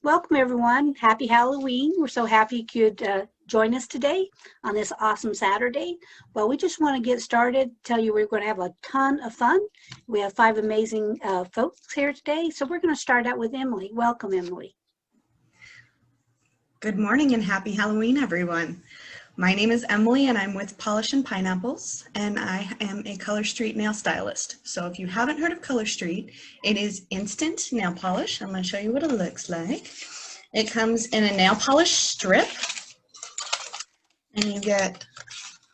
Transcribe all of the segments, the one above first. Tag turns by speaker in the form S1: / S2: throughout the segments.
S1: Welcome everyone. Happy Halloween. We're so happy you could join us today on this awesome Saturday. Well, we just want to get started, tell you we're going to have a ton of fun. We have 5 amazing folks here today. So we're going to start out with Emily. Welcome, Emily.
S2: Good morning and happy Halloween, everyone. My name is Emily and I'm with Polish and Pineapples, and I am a Color Street nail stylist. So if you haven't heard of Color Street, it is instant nail polish. I'm going to show you what it looks like. It comes in a nail polish strip, and you get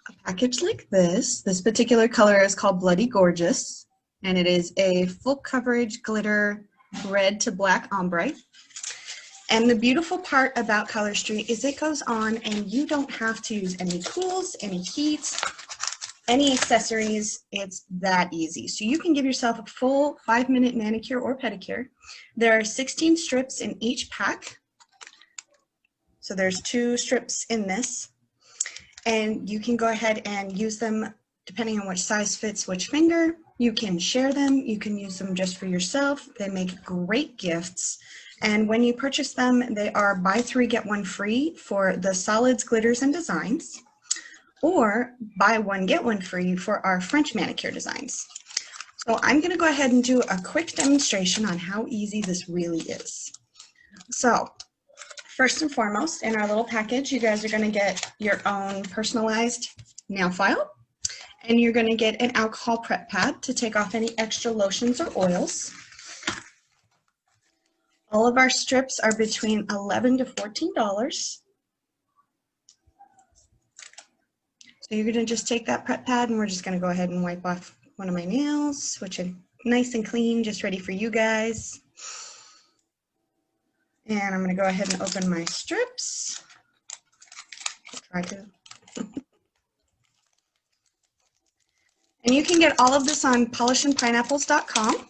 S2: a package like this. This particular color is called Bloody Gorgeous, and it is a full coverage glitter red to black ombre. And the beautiful part about Color Street is it goes on and you don't have to use any tools, any heat, any accessories. It's that easy. So you can give yourself a full 5-minute manicure or pedicure. There are 16 strips in each pack. So there's 2 strips in this. And you can go ahead and use them depending on which size fits which finger. You can share them. You can use them just for yourself. They make great gifts. And when you purchase them, they are buy 3, get 1 free for the solids, glitters, and designs, or buy 1, get 1 free for our French manicure designs. So I'm going to go ahead and do a quick demonstration on how easy this really is. So first and foremost, in our little package, you guys are going to get your own personalized nail file, and you're going to get an alcohol prep pad to take off any extra lotions or oils. All of our strips are between $11 to $14. So you're going to just take that prep pad, and we're just going to go ahead and wipe off one of my nails, which are nice and clean, just ready for you guys. And I'm going to go ahead and open my strips. I'll try to. And you can get all of this on polishandpineapples.com.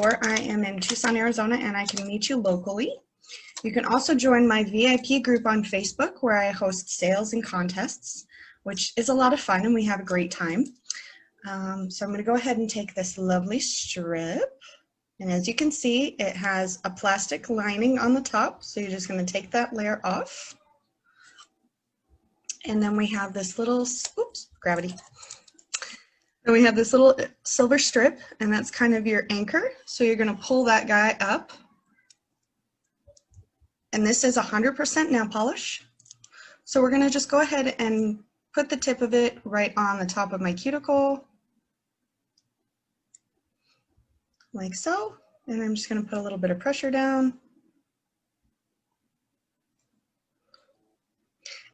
S2: Or I am in Tucson, Arizona, and I can meet you locally. You can also join my VIP group on Facebook, where I host sales and contests, which is a lot of fun, and we have a great time. So I'm going to go ahead and take this lovely strip, and as you can see, it has a plastic lining on the top, so you're just going to take that layer off. And then we have this little, oops, gravity. And we have this little silver strip, and that's kind of your anchor. So you're going to pull that guy up. And this is 100% nail polish. So we're going to just go ahead and put the tip of it right on the top of my cuticle, like so. And I'm just going to put a little bit of pressure down.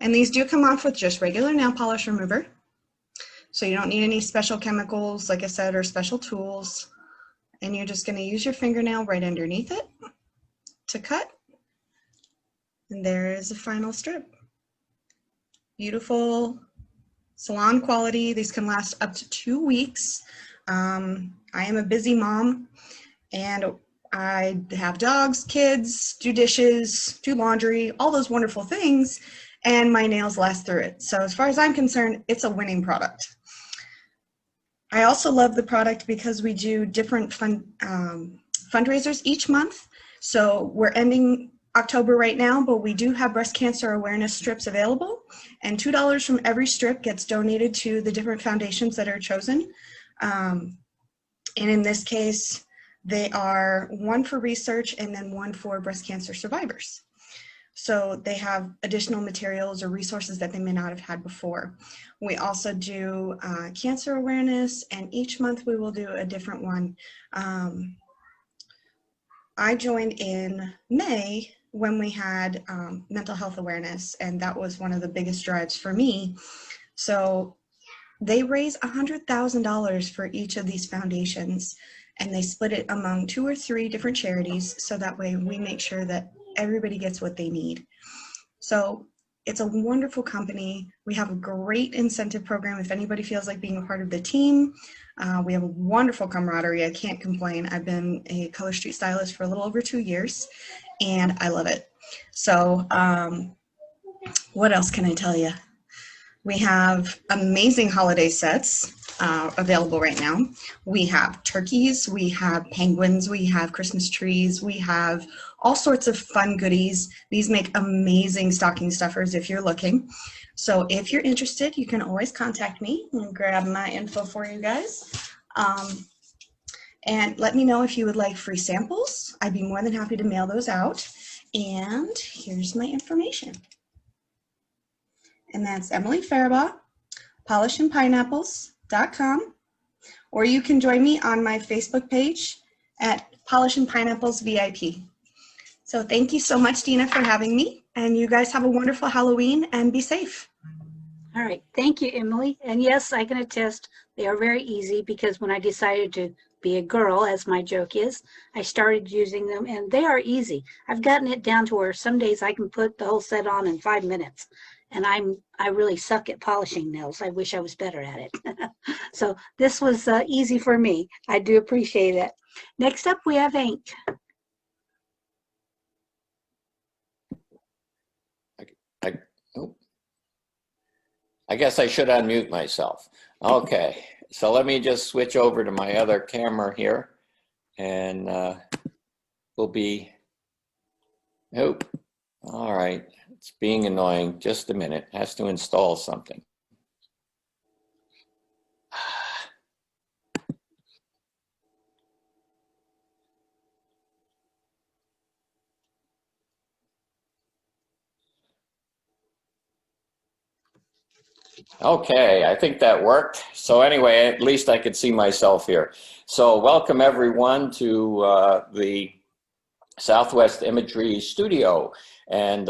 S2: And these do come off with just regular nail polish remover. So you don't need any special chemicals, like I said, or special tools. And you're just going to use your fingernail right underneath it to cut. And there is the final strip. Beautiful salon quality. These can last up to 2 weeks. I am a busy mom, and I have dogs, kids, do dishes, do laundry, all those wonderful things, and my nails last through it. So as far as I'm concerned, it's a winning product. I also love the product because we do different fundraisers each month. So we're ending October right now, but we do have breast cancer awareness strips available, and $2 from every strip gets donated to the different foundations that are chosen. And in this case, they are 1 for research and then 1 for breast cancer survivors. So they have additional materials or resources that they may not have had before. We also do cancer awareness, and each month we will do a different one. I joined in May when we had mental health awareness, and that was one of the biggest drives for me. So they raise $100,000 for each of these foundations, and they split it among 2 or 3 different charities, so that way we make sure that everybody gets what they need. So it's a wonderful company. We have a great incentive program if anybody feels like being a part of the team. We have a wonderful camaraderie. I can't complain. I've been a Color Street stylist for a little over 2 years, and I love it. So what else can I tell you? We have amazing holiday sets. available right now. We have turkeys, we have penguins, we have Christmas trees, we have all sorts of fun goodies. These make amazing stocking stuffers if you're looking. So if you're interested, you can always contact me and grab my info for you guys. And let me know if you would like free samples. I'd be more than happy to mail those out. And here's my information. And that's Emily Faribaugh, polishandpineapples.com. Or you can join me on my Facebook page at Polish and Pineapples VIP. So thank you so much, Dina, for having me. And you guys have a wonderful Halloween and be safe.
S1: All right. Thank you, Emily. And yes, I can attest they are very easy because when I decided to be a girl, as my joke is, I started using them and they are easy. I've gotten it down to where some days I can put the whole set on in 5 minutes. And I really suck at polishing nails. I wish I was better at it. So this was easy for me. I do appreciate it. Next up, we have ink.
S3: I guess I should unmute myself. Okay, so let me just switch over to my other camera here, and we'll be, oh, all right, it's being annoying. Just a minute, has to install something. Okay, I think that worked. So anyway, at least I could see myself here. So welcome everyone to the Southwest Imagery Studio. And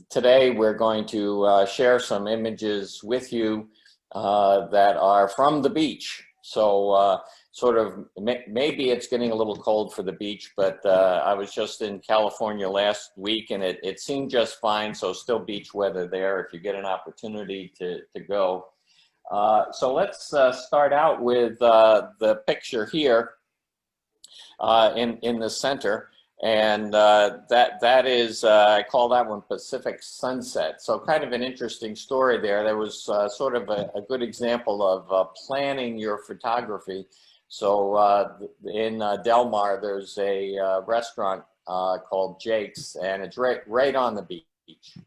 S3: today we're going to share some images with you that are from the beach. So sort of, maybe it's getting a little cold for the beach, but I was just in California last week and it seemed just fine. So still beach weather there if you get an opportunity to go. So let's start out with the picture here in the center. And that is, I call that one Pacific Sunset. So kind of an interesting story there. There was sort of a good example of planning your photography. So in Del Mar, there's a restaurant called Jake's, and it's right on the beach.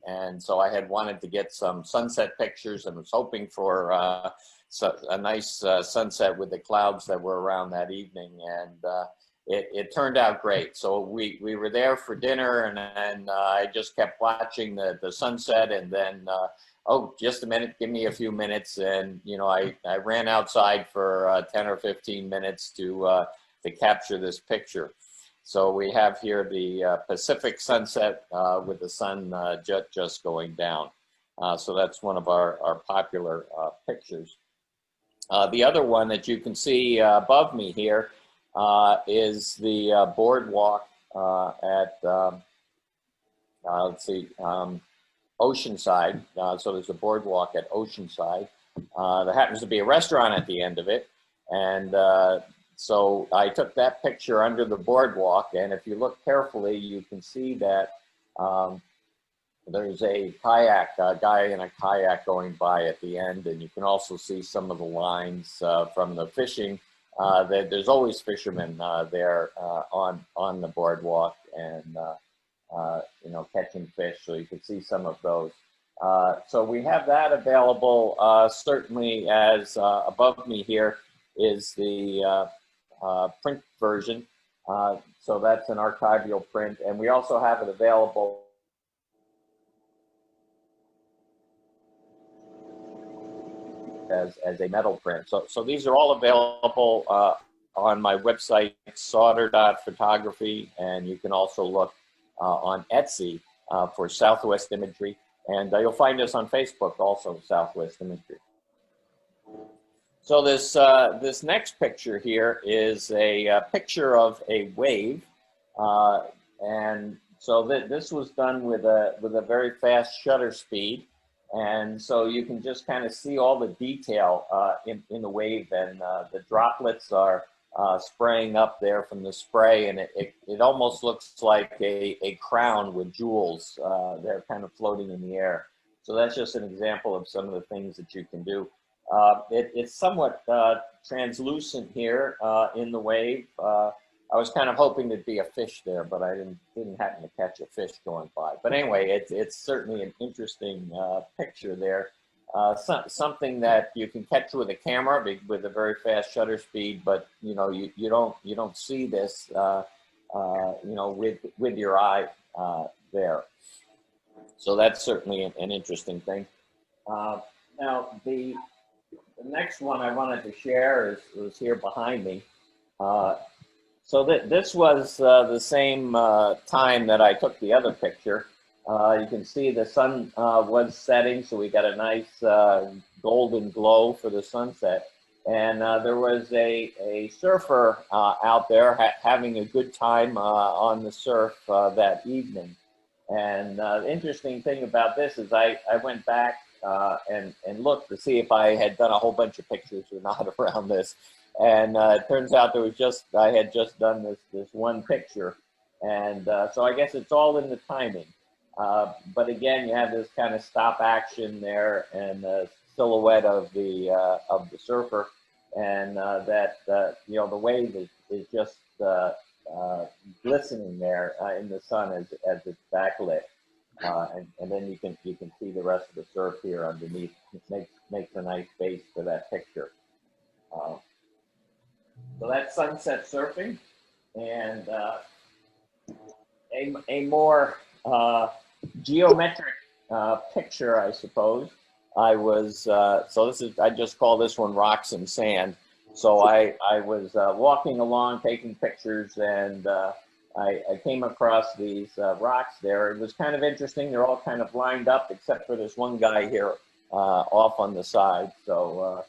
S3: And so I had wanted to get some sunset pictures and was hoping for a nice sunset with the clouds that were around that evening. And it turned out great. So we were there for dinner, and I just kept watching the sunset, and then oh, just a minute, give me a few minutes. And, you know, I ran outside for 10 or 15 minutes to capture this picture. So we have here the Pacific sunset with the sun just going down. So that's one of our popular pictures. The other one that you can see above me here is the boardwalk at, let's see, Oceanside. So there's a boardwalk at Oceanside. There happens to be a restaurant at the end of it. And so I took that picture under the boardwalk. And if you look carefully, you can see that there's a kayak, a guy in a kayak going by at the end. And you can also see some of the lines from the fishing. There's always fishermen there on the boardwalk and you know, catching fish, so you can see some of those. So we have that available. Certainly, as above me here is the print version. So that's an archival print, and we also have it available as a metal print. So these are all available on my website, sauter.photography, and you can also look on Etsy for Southwest Imagery, and you'll find us on Facebook also, Southwest Imagery. So this next picture here is a picture of a wave, and so this was done with a very fast shutter speed. And so you can just kind of see all the detail in the wave, and the droplets are spraying up there from the spray, and it almost looks like a crown with jewels. They're kind of floating in the air. So that's just an example of some of the things that you can do. It's somewhat translucent here in the wave. I was kind of hoping there'd be a fish there, but I didn't happen to catch a fish going by. But anyway, it's certainly an interesting picture there. Something that you can catch with a camera with a very fast shutter speed, but you know you don't see this you know with your eye there. So that's certainly an interesting thing. Now the next one I wanted to share is here behind me. So this was the same time that I took the other picture. You can see the sun was setting, so we got a nice golden glow for the sunset. And there was a surfer out there having a good time on the surf that evening. And the interesting thing about this is I went back and looked to see if I had done a whole bunch of pictures or not around this. And it turns out I had just done this one picture. And so I guess it's all in the timing. But again, you have this kind of stop action there and the silhouette of the surfer, and that you know, the wave is just glistening there in the sun as it's backlit, and then you can see the rest of the surf here underneath. It makes a nice base for that picture. So that's sunset surfing, and a more geometric picture, I suppose. I was so I just call this one rocks and sand. So I was walking along taking pictures, and I came across these rocks there. It was kind of interesting. They're all kind of lined up except for this one guy here off on the side. So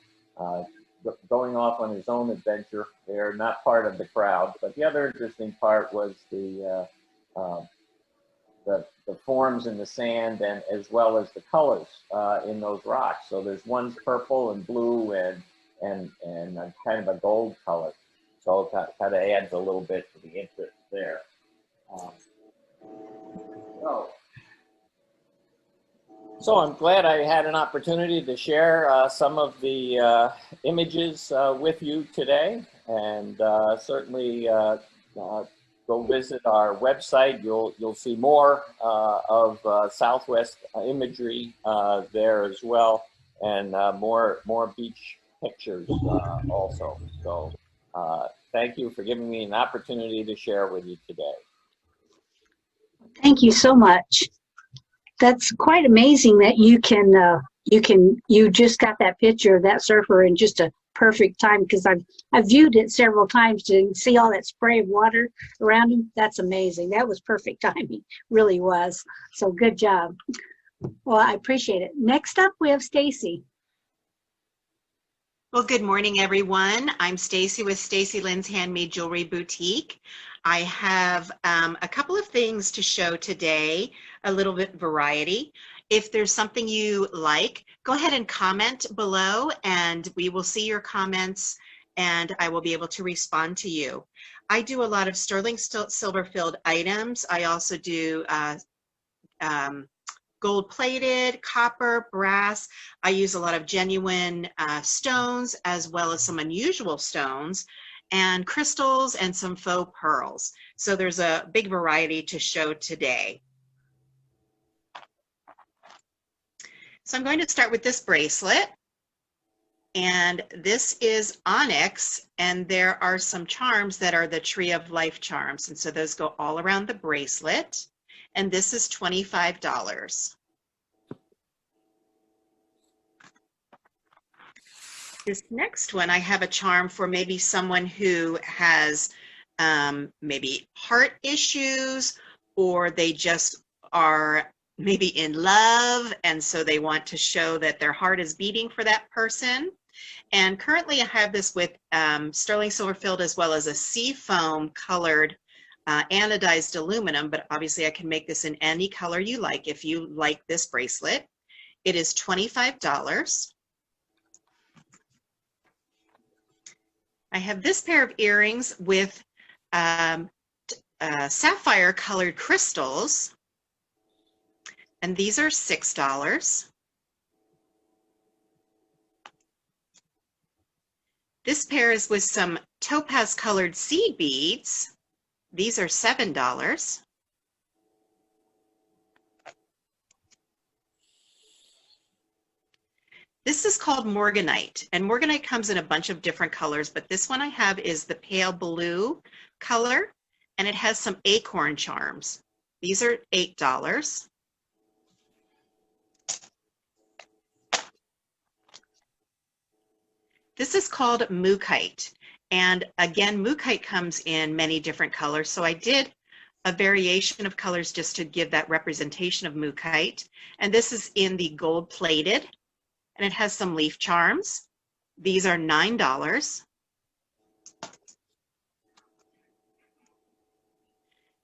S3: going off on his own adventure. They're not part of the crowd. But the other interesting part was the forms in the sand, and as well as the colors in those rocks. So there's one's purple and blue and kind of a gold color. So it kind of adds a little bit to the interest there. So I'm glad I had an opportunity to share some of the images with you today, and certainly go visit our website. You'll see more of Southwest imagery there as well, and more beach pictures also. So thank you for giving me an opportunity to share with you today.
S1: Thank you so much. That's quite amazing that you just got that picture of that surfer in just a perfect time, because I've viewed it several times to see all that spray of water around him. That's amazing. That was perfect timing, really was. So good job. Well, I appreciate it. Next up, we have Stacy.
S4: Well, good morning, everyone. I'm Stacy with Stacy Lynn's Handmade Jewelry Boutique. I have a couple of things to show today, a little bit variety. If there's something you like, go ahead and comment below, and we will see your comments, and I will be able to respond to you. I do a lot of sterling silver filled items. I also do gold plated, copper, brass. I use a lot of genuine stones, as well as some unusual stones, and crystals, and some faux pearls. So there's a big variety to show today. So I'm going to start with this bracelet, and this is onyx, and there are some charms that are the Tree of Life charms, and so those go all around the bracelet, and this is $25. This next one, I have a charm for maybe someone who has maybe heart issues, or they just are maybe in love, and so they want to show that their heart is beating for that person. And currently I have this with sterling silver filled, as well as a sea foam colored anodized aluminum, but obviously I can make this in any color you like if you like this bracelet. It is $25. I have this pair of earrings with sapphire colored crystals, and these are $6. This pairs with some topaz colored seed beads. These are $7. This is called Morganite, and Morganite comes in a bunch of different colors, but this one I have is the pale blue color, and it has some acorn charms. These are $8. This is called Mookaite, and again, Mookaite comes in many different colors, so I did a variation of colors just to give that representation of Mookaite, and this is in the gold plated, and it has some leaf charms. These are $9.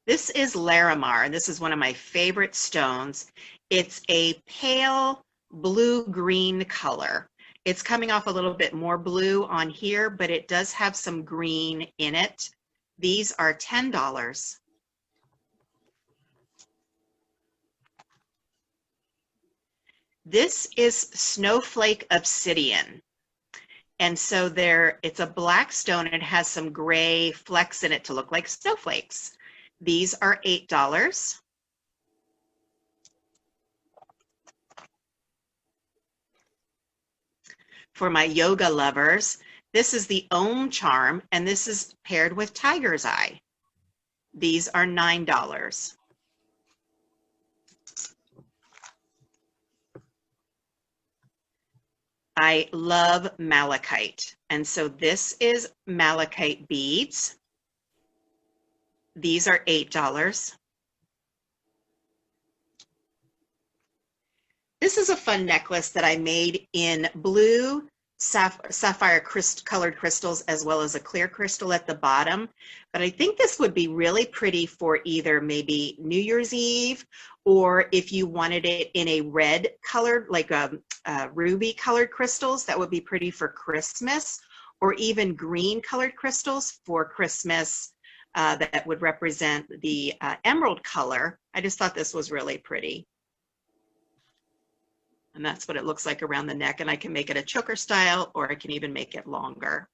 S4: This is Larimar, and this is one of my favorite stones. It's a pale blue-green color. It's coming off a little bit more blue on here, but it does have some green in it. These are $10. This is Snowflake Obsidian. And so it's a black stone and it has some gray flecks in it to look like snowflakes. These are $8. For my yoga lovers, this is the Om charm, and this is paired with tiger's eye. These are $9. I love malachite, and so this is malachite beads. These are $8. This is a fun necklace that I made in blue sapphire colored crystals as well as a clear crystal at the bottom. But I think this would be really pretty for either maybe New Year's Eve, or if you wanted it in a red colored, like a ruby colored crystals, that would be pretty for Christmas, or even green colored crystals for Christmas that would represent the emerald color. I just thought this was really pretty. And that's what it looks like around the neck, and I can make it a choker style, or I can even make it longer.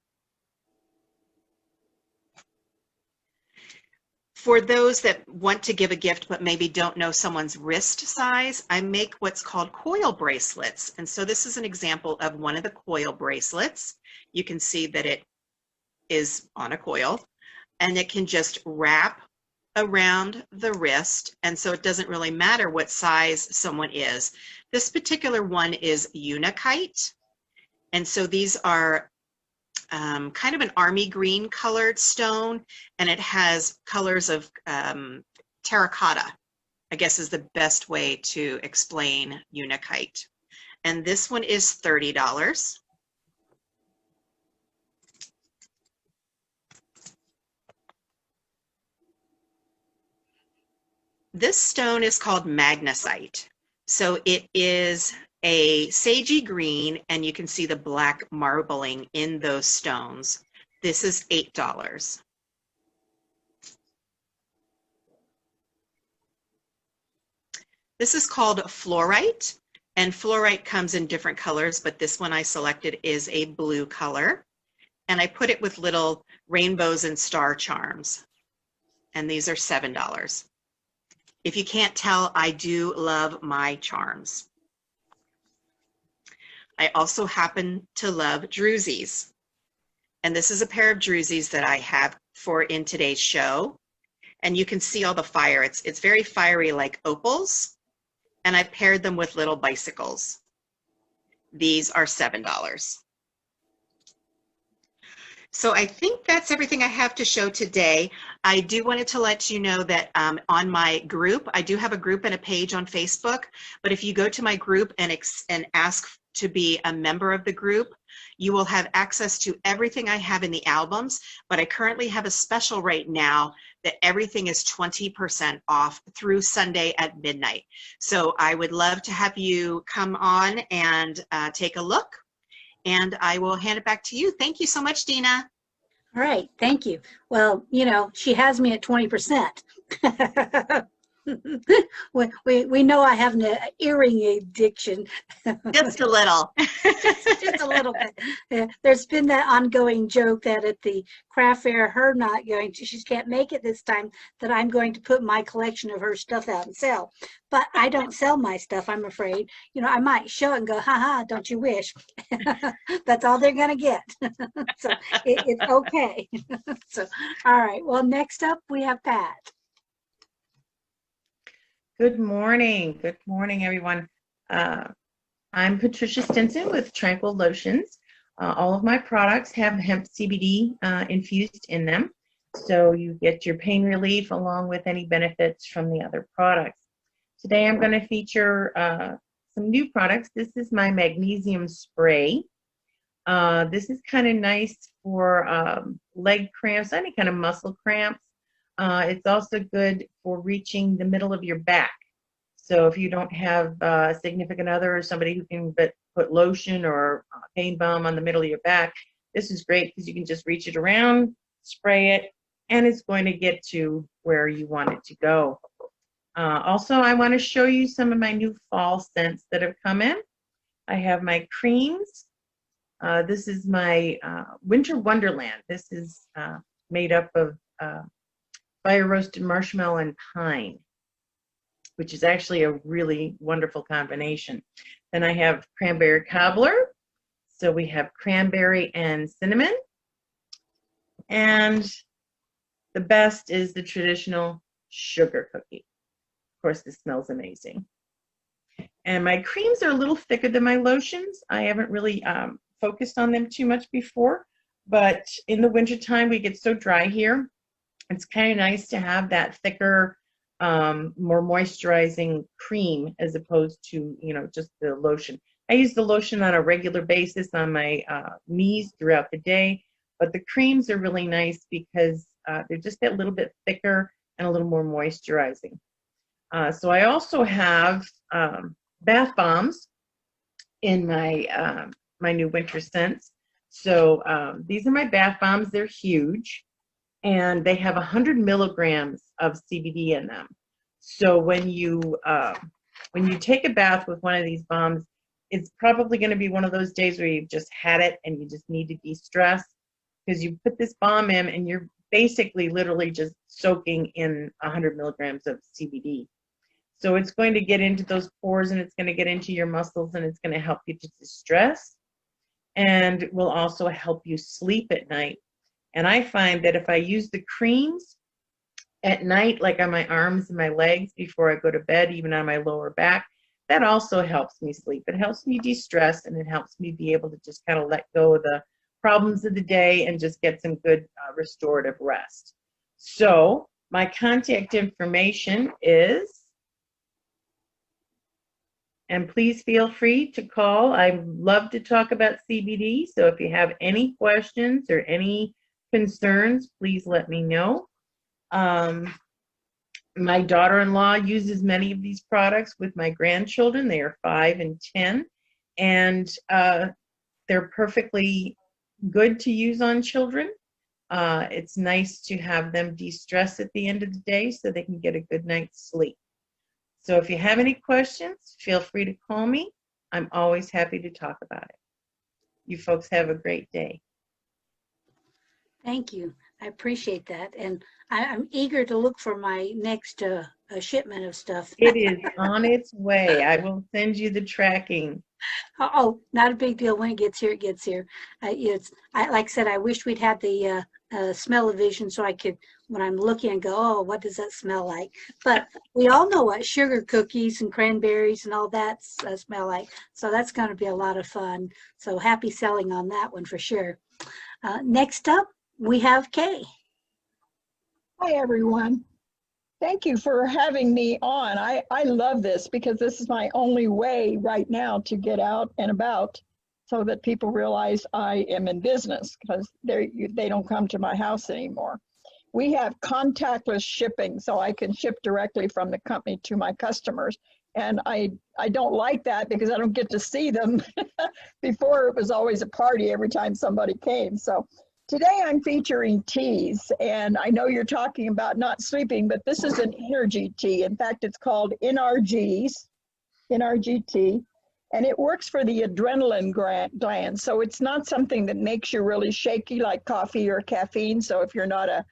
S4: For those that want to give a gift but maybe don't know someone's wrist size, I make what's called coil bracelets. And so this is an example of one of the coil bracelets. You can see that it is on a coil, and it can just wrap around the wrist, and so it doesn't really matter what size someone is. This particular one is Unakite, and so these are kind of an army green colored stone, and it has colors of terracotta, I guess is the best way to explain Unakite. And this one is $30. This stone is called magnesite. So it is a sagey green, and you can see the black marbling in those stones. This is $8. This is called fluorite, and fluorite comes in different colors, but this one I selected is a blue color. And I put it with little rainbows and star charms. And these are $7. If you can't tell, I do love my charms. I also happen to love druzies. And this is a pair of druzies that I have for in today's show. And you can see all the fire. It's very fiery like opals. And I paired them with little bicycles. These are $7. So I think that's everything I have to show today. I do wanted to let you know that on my group, I do have a group and a page on Facebook, but if you go to my group and ask to be a member of the group, you will have access to everything I have in the albums, but I currently have a special right now that everything is 20% off through Sunday at midnight. So I would love to have you come on and take a look. And I will hand it back to you. Thank you so much, Dina.
S1: All right, thank you. Well, you know, she has me at 20%. We know I have an earring addiction.
S4: Just a little.
S1: Just a little bit. Yeah, there's been that ongoing joke that at the craft fair, she can't make it this time, that I'm going to put my collection of her stuff out and sell. But I don't sell my stuff, I'm afraid. I might show it and go, ha, don't you wish? That's all they're going to get. So it's okay. So, all right. Well, next up we have Pat.
S5: Good morning. Good morning, everyone. I'm Patricia Stinson with Tranquil Lotions. All of my products have hemp CBD infused in them, so you get your pain relief along with any benefits from the other products. Today I'm going to feature some new products. This is my magnesium spray. This is kind of nice for leg cramps, any kind of muscle cramps. It's also good for reaching the middle of your back. So if you don't have a significant other or somebody who can put lotion or pain balm on the middle of your back, this is great because you can just reach it around, spray it, and it's going to get to where you want it to go. Also, I want to show you some of my new fall scents that have come in. I have my creams. This is my Winter Wonderland. This is made up of fire roasted marshmallow and pine, which is actually a really wonderful combination. Then I have cranberry cobbler. So we have cranberry and cinnamon. And the best is the traditional sugar cookie. Of course, this smells amazing. And my creams are a little thicker than my lotions. I haven't really focused on them too much before, but in the wintertime, we get so dry here. It's kind of nice to have that thicker, more moisturizing cream as opposed to, just the lotion. I use the lotion on a regular basis on my knees throughout the day, but the creams are really nice because they're just that little bit thicker and a little more moisturizing. So I also have bath bombs in my my new winter scents. So these are my bath bombs. They're huge. And they have 100 milligrams of CBD in them. So when you take a bath with one of these bombs, it's probably going to be one of those days where you've just had it and you just need to de-stress, because you put this bomb in and you're basically literally just soaking in 100 milligrams of CBD. So it's going to get into those pores and it's going to get into your muscles and it's going to help you to de-stress, and will also help you sleep at night. And I find that if I use the creams at night, like on my arms and my legs before I go to bed, even on my lower back, that also helps me sleep. It helps me de-stress, and it helps me be able to just kind of let go of the problems of the day and just get some good restorative rest. So my contact information is, and please feel free to call. I love to talk about CBD. So if you have any questions or any concerns, please let me know. My daughter-in-law uses many of these products with my grandchildren. They are 5 and 10, and they're perfectly good to use on children. It's nice to have them de-stress at the end of the day so they can get a good night's sleep. So if you have any questions, feel free to call me. I'm always happy to talk about it. You folks have a great day.
S1: Thank you. I appreciate that. And I'm eager to look for my next shipment of stuff.
S5: It is on its way. I will send you the tracking.
S1: Oh, not a big deal. When it gets here, it gets here. Like I said, I wish we'd had the smell-o-vision so I could, when I'm looking, and go, oh, what does that smell like? But we all know what sugar cookies and cranberries and all that smell like. So that's going to be a lot of fun. So happy selling on that one for sure. Next up, we have Kay.
S6: Hi, everyone. Thank you for having me on. I love this because this is my only way right now to get out and about so that people realize I am in business, because they don't come to my house anymore. We have contactless shipping, so I can ship directly from the company to my customers. And I don't like that because I don't get to see them. Before, it was always a party every time somebody came. So Today I'm featuring teas, and I know you're talking about not sleeping, but this is an energy tea. In fact, it's called NRG tea, and it works for the adrenaline gland. So it's not something that makes you really shaky like coffee or caffeine. So if you're not a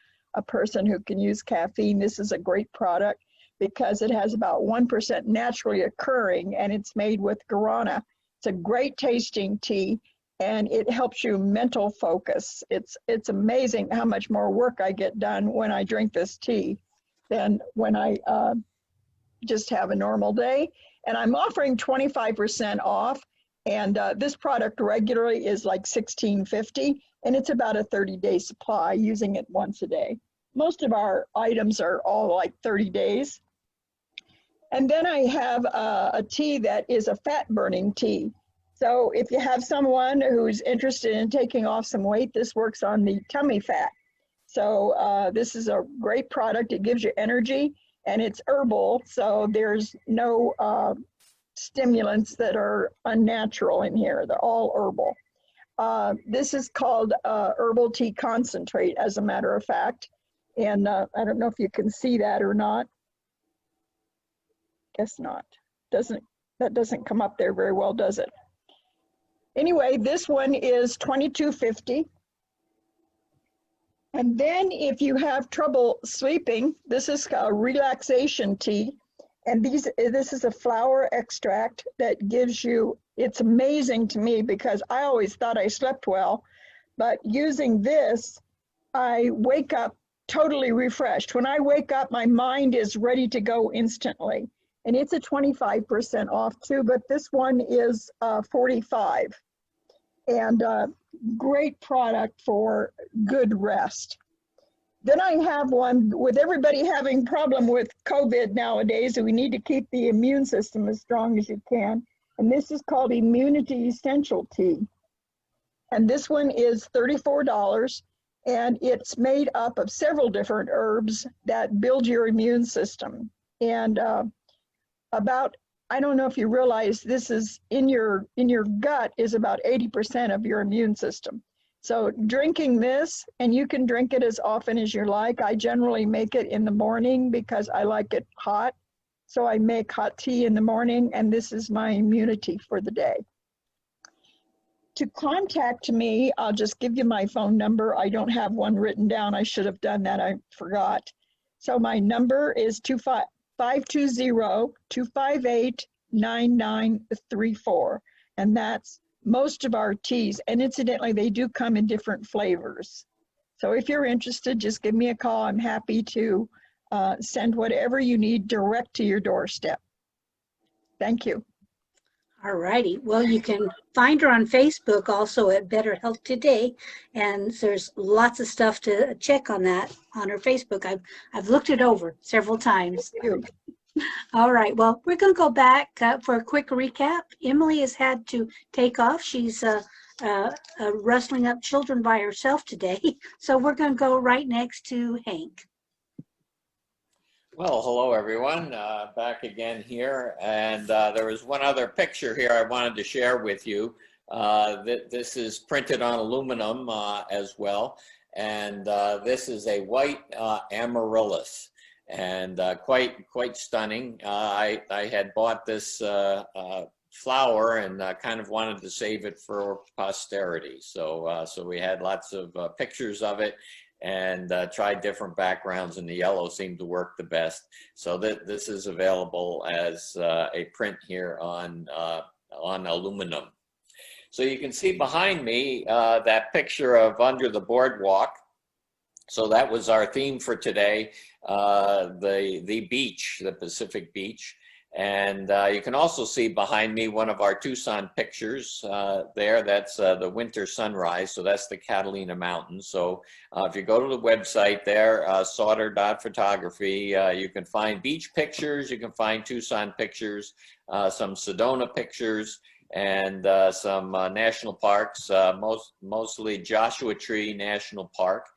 S6: person who can use caffeine, this is a great product because it has about 1% naturally occurring, and it's made with guarana. It's a great tasting tea, and it helps you mental focus. It's amazing how much more work I get done when I drink this tea than when I just have a normal day. And I'm offering 25% off, and this product regularly is like $16.50, and it's about a 30-day supply using it once a day. Most of our items are all like 30 days. And then I have a tea that is a fat burning tea. So if you have someone who's interested in taking off some weight, this works on the tummy fat. So this is a great product. It gives you energy, and it's herbal. So there's no stimulants that are unnatural in here. They're all herbal. This is called herbal tea concentrate, as a matter of fact. And I don't know if you can see that or not. Guess not. That doesn't come up there very well, does it? Anyway, this one is $22.50. And then if you have trouble sleeping, this is a relaxation tea. And this is a flower extract that gives you, it's amazing to me because I always thought I slept well, but using this, I wake up totally refreshed. When I wake up, my mind is ready to go instantly. And it's a 25% off too, but this one is $45. And great product for good rest. Then I have one with everybody having problem with COVID nowadays, we need to keep the immune system as strong as you can. And this is called Immunity Essential Tea. And this one is $34, and it's made up of several different herbs that build your immune system. And I don't know if you realize this is in your gut is about 80% of your immune system. So drinking this, and you can drink it as often as you like. I generally make it in the morning because I like it hot. So I make hot tea in the morning, and this is my immunity for the day. To contact me, I'll just give you my phone number. I don't have one written down. I should have done that. I forgot. So my number is 520-258-9934. And that's most of our teas. And incidentally, they do come in different flavors. So if you're interested, just give me a call. I'm happy to send whatever you need direct to your doorstep. Thank you.
S1: All righty. Well, you can find her on Facebook also at Better Health Today, and there's lots of stuff to check on that on her Facebook. I've looked it over several times. All right. Well, we're going to go back for a quick recap. Emily has had to take off. She's wrestling up children by herself today. So we're going to go right next to Hank.
S3: Well, hello everyone, back again here, and there was one other picture here I wanted to share with you. This is printed on aluminum as well, and this is a white amaryllis, and quite stunning. I had bought this flower and kind of wanted to save it for posterity, so we had lots of pictures of it, and tried different backgrounds, and the yellow seemed to work the best. So this is available as a print here on aluminum. So you can see behind me that picture of Under the Boardwalk. So that was our theme for today, the beach, the Pacific Beach. And you can also see behind me one of our Tucson pictures there. That's the winter sunrise. So that's the Catalina Mountains. So if you go to the website there, sauter.photography, you can find beach pictures, you can find Tucson pictures, some Sedona pictures, and some national parks, mostly Joshua Tree National Park.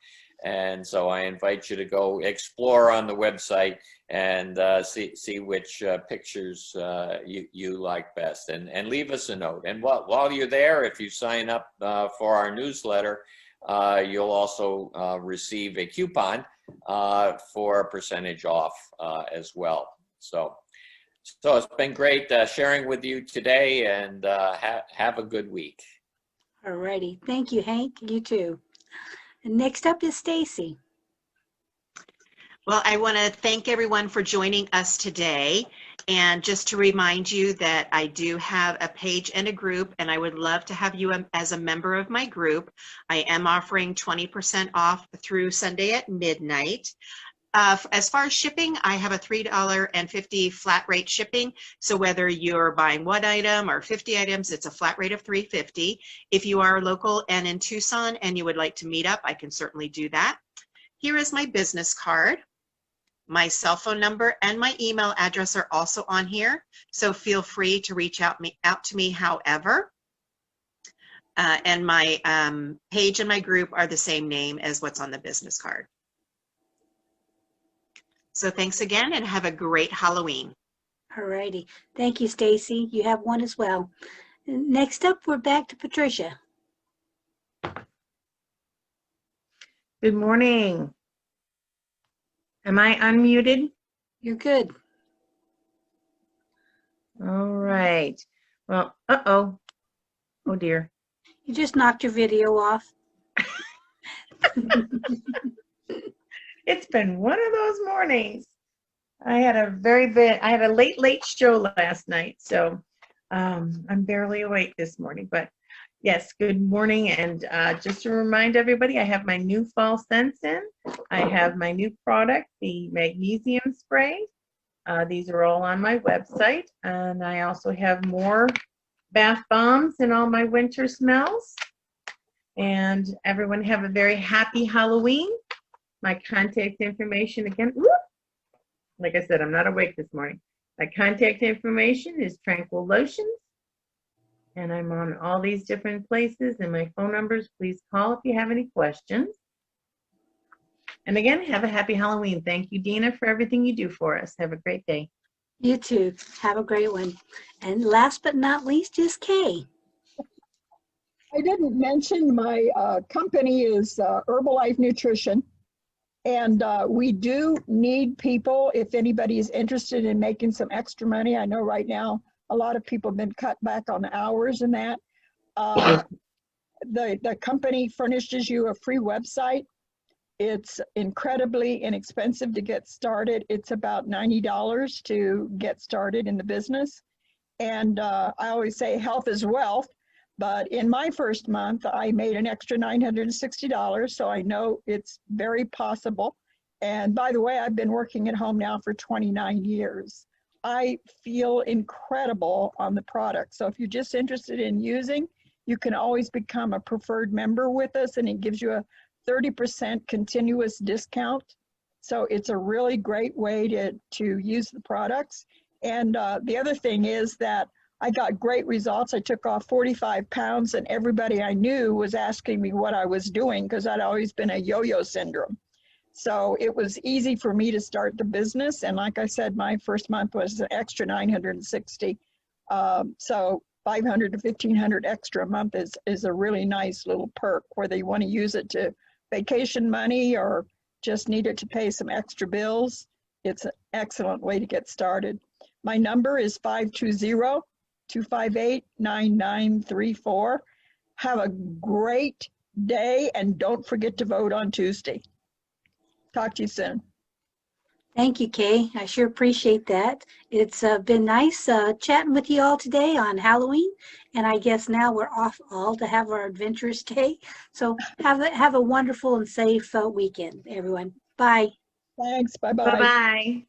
S3: And so I invite you to go explore on the website and see which pictures you like best, and leave us a note. And while you're there, if you sign up for our newsletter, you'll also receive a coupon for a percentage off as well. So it's been great sharing with you today, and have a good week.
S1: All righty. Thank you, Hank. You too. And next up is Stacy.
S4: Well, I want to thank everyone for joining us today. And just to remind you that I do have a page and a group, and I would love to have you as a member of my group. I am offering 20% off through Sunday at midnight. As far as shipping, I have a $3.50 flat rate shipping. So whether you're buying one item or 50 items, it's a flat rate of $3.50. If you are local and in Tucson and you would like to meet up, I can certainly do that. Here is my business card. My cell phone number and my email address are also on here, so feel free to reach out to me however. And my page and my group are the same name as what's on the business card. So thanks again, and have a great Halloween.
S1: All righty. Thank you, Stacy. You have one as well. Next up, we're back to Patricia.
S5: Good morning. Am I unmuted?
S1: You're good.
S5: All right. Well, uh-oh. Oh, dear.
S1: You just knocked your video off.
S5: It's been one of those mornings. I had a late show last night, so I'm barely awake this morning. But yes, good morning. And just to remind everybody, I have my new fall scents in. I have my new product, the magnesium spray. These are all on my website. And I also have more bath bombs and all my winter smells. And everyone have a very happy Halloween. My contact information again. Whoop, like I said, I'm not awake this morning. My contact information is Tranquil Lotions. And I'm on all these different places, and my phone numbers, please call if you have any questions. And again, have a happy Halloween. Thank you, Dina, for everything you do for us. Have a great day.
S1: You too. Have a great one. And last but not least is Kay.
S6: I didn't mention my company is Herbalife Nutrition. And we do need people if anybody is interested in making some extra money. I know right now a lot of people have been cut back on hours and that. The company furnishes you a free website. It's incredibly inexpensive to get started. It's about $90 to get started in the business. And I always say health is wealth. But in my first month, I made an extra $960, so I know it's very possible. And by the way, I've been working at home now for 29 years. I feel incredible on the product. So if you're just interested in using, you can always become a preferred member with us, and it gives you a 30% continuous discount. So it's a really great way to use the products. And the other thing is that I got great results. I took off 45 pounds, and everybody I knew was asking me what I was doing because I'd always been a yo-yo syndrome. So it was easy for me to start the business. And like I said, my first month was an extra 960. So 500 to 1,500 extra a month is a really nice little perk, whether you want to use it to vacation money or just need it to pay some extra bills. It's an excellent way to get started. My number is 520-258-9934. Have a great day, and don't forget to vote on Tuesday. Talk to you soon.
S1: Thank you, Kay. I sure appreciate that. It's been nice chatting with you all today on Halloween, and I guess now we're off all to have our adventurous day. So have a wonderful and safe weekend, everyone. Bye.
S6: Thanks. Bye-bye.
S5: Bye-bye.